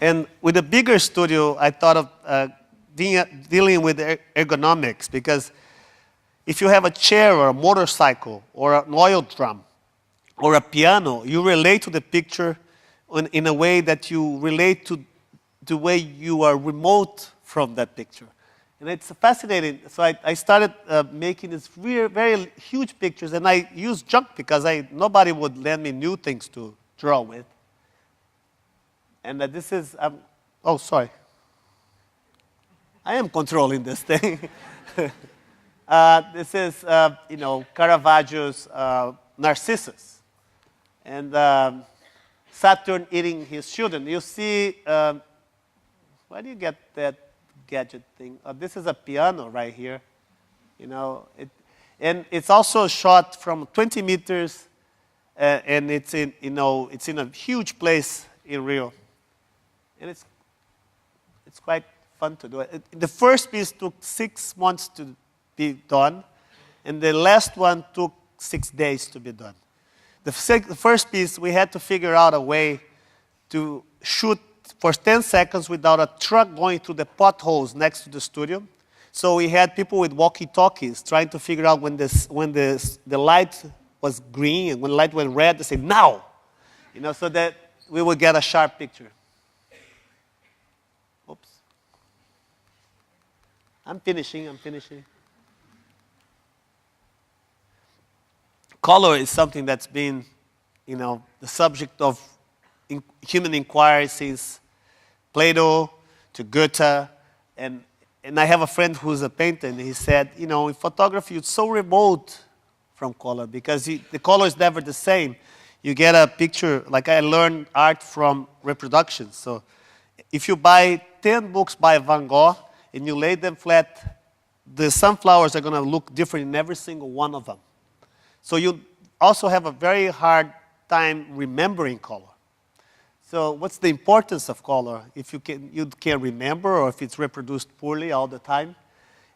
And with a bigger studio, I thought of dealing with ergonomics, because if you have a chair or a motorcycle or an oil drum or a piano, you relate to the picture in a way that you relate to the way you are remote from that picture. And it's fascinating. So I started making these very huge pictures, and I used junk because nobody would lend me new things to draw with. And this is, oh, sorry. I am controlling this thing. This is, Caravaggio's Narcissus. And Saturn eating his children. You see, where do you get that gadget thing? This is a piano right here. And it's also shot from 20 meters, and it's in a huge place in Rio. And it's quite fun to do it. The first piece took 6 months to be done, and the last one took 6 days to be done. The first piece, we had to figure out a way to shoot for 10 seconds without a truck going through the potholes next to the studio. So we had people with walkie-talkies trying to figure out when the light was green, and when the light went red, they say, now! So that we would get a sharp picture. Oops. I'm finishing. Color is something that's been, the subject of human inquiry since Plato to Goethe. And I have a friend who's a painter, and he said, in photography, it's so remote from color because the color is never the same. You get a picture, like I learned art from reproduction. So if you buy 10 books by Van Gogh and you lay them flat, the sunflowers are going to look different in every single one of them. So you also have a very hard time remembering color. So what's the importance of color if you can't remember, or if it's reproduced poorly all the time?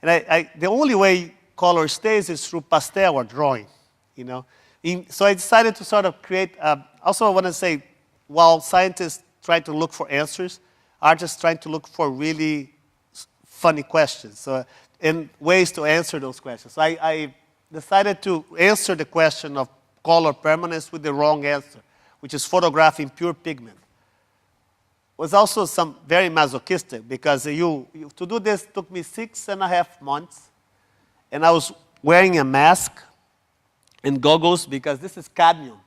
And the only way color stays is through pastel or drawing, So I decided to sort of create, also I want to say, while scientists try to look for answers, artists trying to look for really funny questions, and ways to answer those questions. So I decided to answer the question of color permanence with the wrong answer, which is photographing pure pigment. It was also very masochistic, because to do this took me 6.5 months, and I was wearing a mask and goggles because this is cadmium.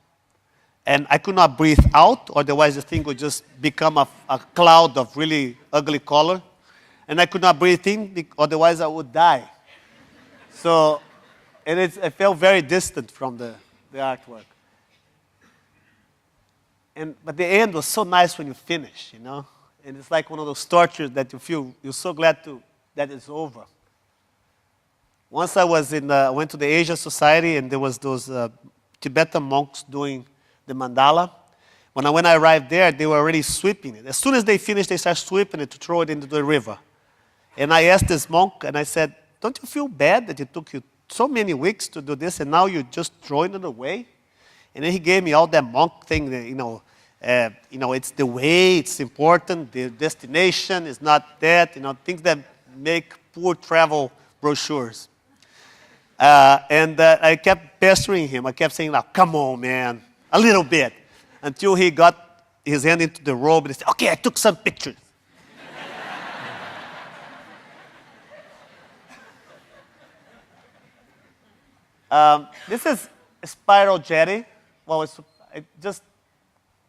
And I could not breathe out, otherwise the thing would just become a cloud of really ugly color. And I could not breathe in, otherwise I would die. So, and I felt very distant from the artwork. But the end was so nice when you finish, And it's like one of those tortures that you feel, you're so glad that it's over. Once I went to the Asian Society, and there was those Tibetan monks doing the mandala. When I arrived there, they were already sweeping it. As soon as they finished, they started sweeping it to throw it into the river. And I asked this monk, and I said, don't you feel bad that it took you so many weeks to do this, and now you're just throwing it away? And then he gave me all that monk thing, that, it's the way, it's important, the destination is not that, things that make poor travel brochures. And I kept pestering him. I kept saying, now, come on, man, a little bit. Until he got his hand into the robe and he said, okay, I took some pictures. This is a spiral jetty. Well, I just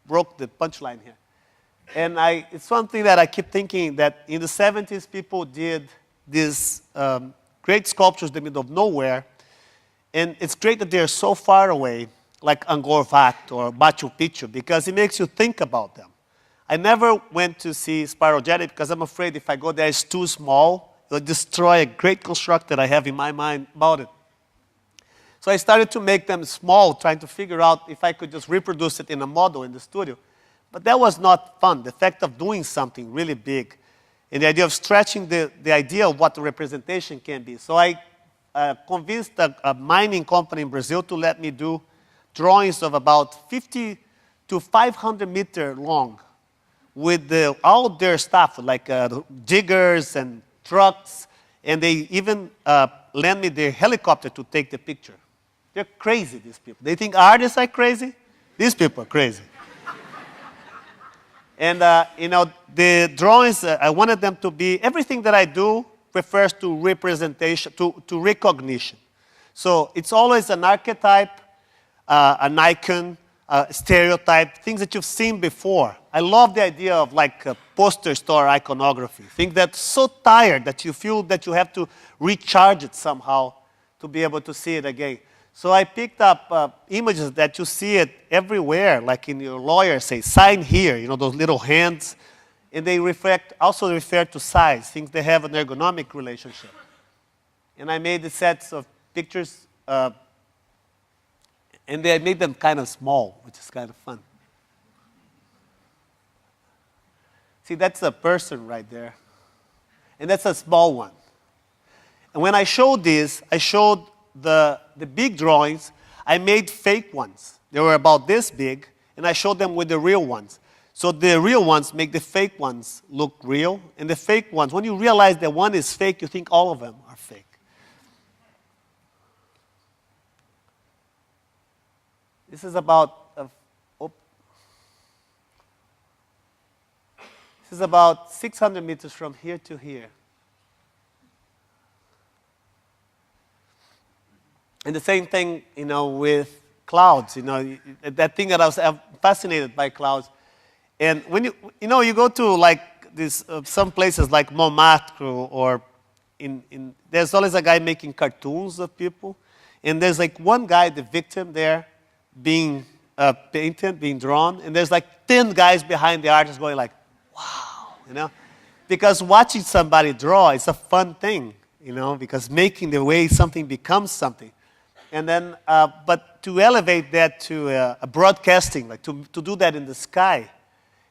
broke the punchline here. And it's something that I keep thinking, that in the 70s, people did these great sculptures in the middle of nowhere. And it's great that they're so far away, like Angkor Wat or Machu Picchu, because it makes you think about them. I never went to see spiral jetty because I'm afraid if I go there, it's too small. It'll destroy a great construct that I have in my mind about it. So I started to make them small, trying to figure out if I could just reproduce it in a model in the studio. But that was not fun, the fact of doing something really big, and the idea of stretching the idea of what the representation can be. So I convinced a mining company in Brazil to let me do drawings of about 50 to 500 meter long, with all their stuff, like diggers and trucks, and they even lend me their helicopter to take the picture. They're crazy, these people. They think artists are crazy. These people are crazy. And, the drawings, I wanted them to be, everything that I do refers to representation, to recognition. So it's always an archetype, an icon, a stereotype, things that you've seen before. I love the idea of like a poster store iconography. Things that's so tired that you feel that you have to recharge it somehow to be able to see it again. So I picked up images that you see it everywhere, like in your lawyer say, sign here, those little hands. And they also refer to size, things they have an ergonomic relationship. And I made the sets of pictures, and I made them kind of small, which is kind of fun. See, that's a person right there. And that's a small one. And when I showed this, I showed the big drawings. I made fake ones. They were about this big, and I showed them with the real ones. So the real ones make the fake ones look real, and the fake ones, when you realize that one is fake, you think all of them are fake. This is about, this is about 600 meters from here to here. And the same thing, with clouds, that thing that I was fascinated by clouds. And when you go to like this, some places like Montmartre or there's always a guy making cartoons of people. And there's like one guy, the victim there, being painted, being drawn. And there's like 10 guys behind the artist going like, wow, Because watching somebody draw is a fun thing, because making the way something becomes something. And then, but to elevate that to a broadcasting, like to do that in the sky.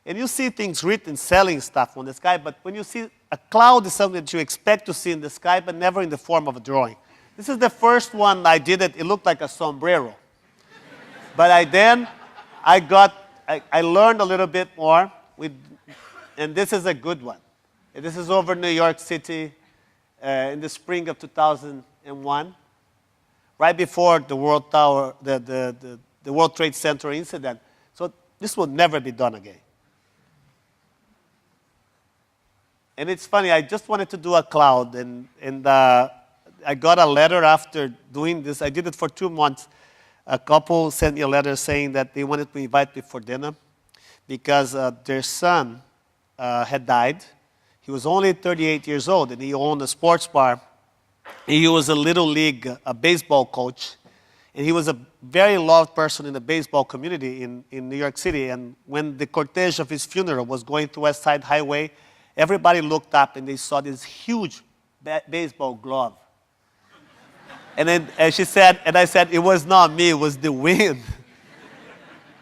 And you see things written, selling stuff on the sky, but when you see a cloud is something that you expect to see in the sky, but never in the form of a drawing. This is the first one I did it looked like a sombrero. But I learned a little bit more, and this is a good one. And this is over New York City in the spring of 2001, right before the World Tower, the World Trade Center incident. So this will never be done again. And it's funny, I just wanted to do a cloud, and I got a letter after doing this. I did it for 2 months. A couple sent me a letter saying that they wanted to invite me for dinner because their son had died. He was only 38 years old, and he owned a sports bar. He was a little league, a baseball coach, and he was a very loved person in the baseball community in New York City. And when the cortege of his funeral was going to West Side Highway, everybody looked up and they saw this huge baseball glove. And then she said, and I said, it was not me, it was the wind.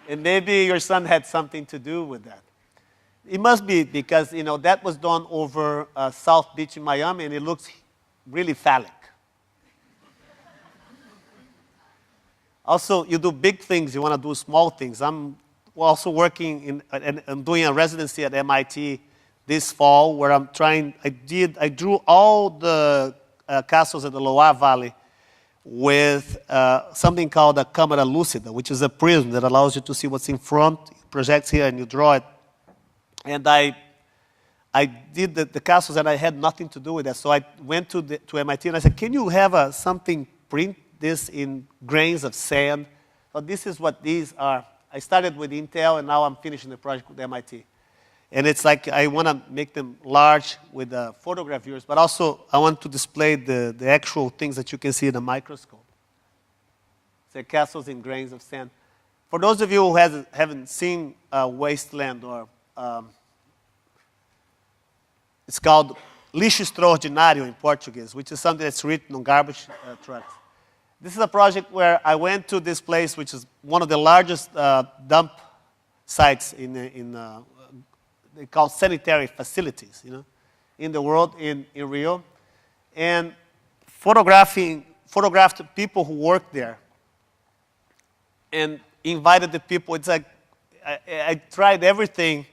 And maybe your son had something to do with that. It must be because, that was done over South Beach in Miami, and it looks really phallic. Also, you do big things, you want to do small things. I'm also working I'm doing a residency at MIT this fall where I drew all the castles in the Loire Valley with something called a camera lucida, which is a prism that allows you to see what's in front, it projects here and you draw it. And I did the castles and I had nothing to do with that. So I went to MIT and I said, can you have something print this in grains of sand? So this is what these are. I started with Intel and now I'm finishing the project with MIT. And it's like I want to make them large with photograph viewers, but also I want to display the actual things that you can see in a microscope. So castles in grains of sand. For those of you who haven't seen Wasteland, or it's called lixo extraordinário in Portuguese, which is something that's written on garbage trucks. This is a project where I went to this place, which is one of the largest dump sites they call sanitary facilities, in the world, in Rio, and photographed people who worked there, and invited the people. It's like I tried everything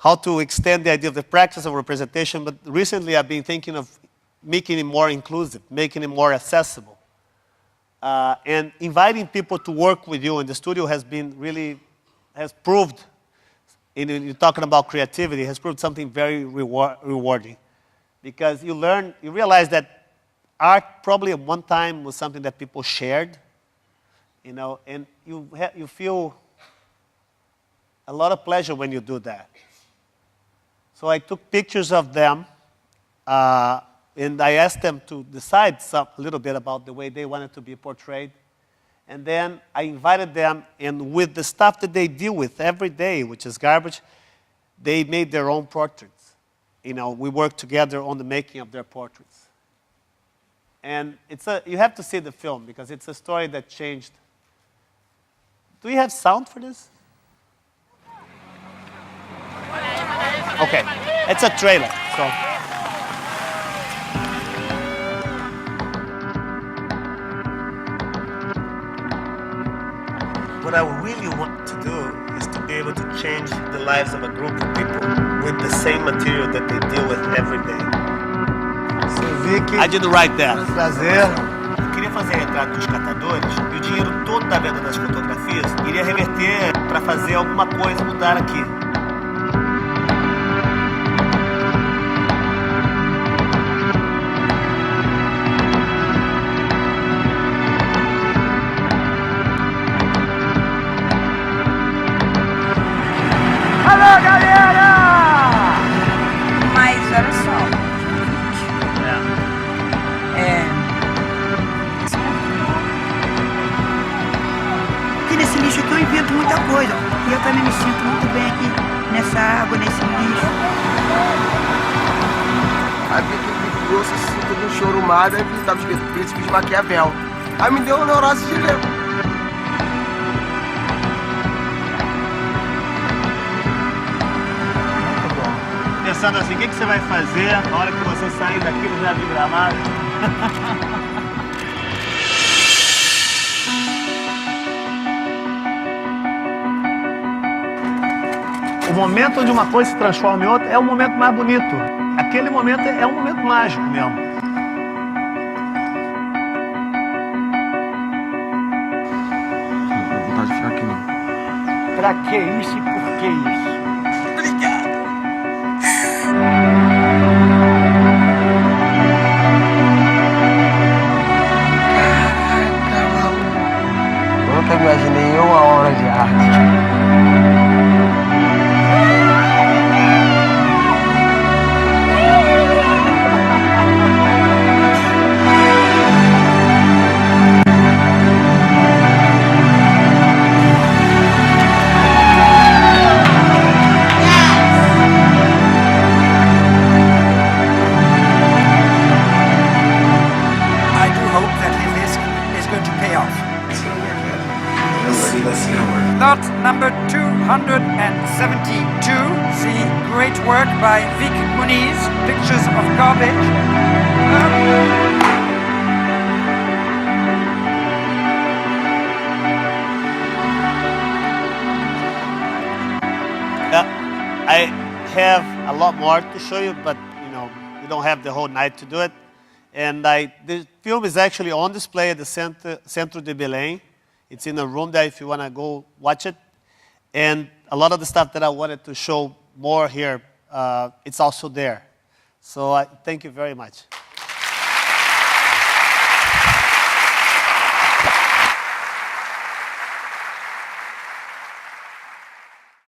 how to extend the idea of the practice of representation, but recently I've been thinking of making it more inclusive, making it more accessible. And inviting people to work with you in the studio has proved, in talking about creativity, has proved something very rewarding. Because you realize that art probably at one time was something that people shared, and you feel a lot of pleasure when you do that. So I took pictures of them, and I asked them to decide a little bit about the way they wanted to be portrayed. And then I invited them, and with the stuff that they deal with every day, which is garbage, they made their own portraits. We worked together on the making of their portraits. And you have to see the film, because it's a story that changed. Do you have sound for this? Okay, it's a trailer, so. What I really want to do is to be able to change the lives of a group of people with the same material that they deal with every day. So, Vik, I didn't write that. Prazer. Eu queria fazer retrato dos catadores e o dinheiro todo da venda das fotografias iria reverter para fazer alguma coisa mudar aqui. Alô, galera! Mas olha só. Aqui nesse lixo aqui eu invento muita coisa. E eu também me sinto muito bem aqui nessa água, nesse lixo. Aí vi que o Vik Muniz se sentiu no chorumada e estava escrito Príncipe de Maquiavel. Aí me deu uma neurose de ler. Pensando assim, o que você vai fazer na hora que você sair daqui do Jardim Gramado? O momento onde uma coisa se transforma em outra é o momento mais bonito. Aquele momento é um momento mágico mesmo. Não dá vontade de ficar aqui não. Pra que isso e por que isso? Nunca imaginei uma obra de arte. I do hope that his risk is going to pay off. Lot number 272, the great work by Vik Muniz, Pictures of Garbage. I have a lot more to show you, but we don't have the whole night to do it. And the film is actually on display at the Centro de Belém. It's in a room there if you want to go watch it. And a lot of the stuff that I wanted to show more here, it's also there. So thank you very much.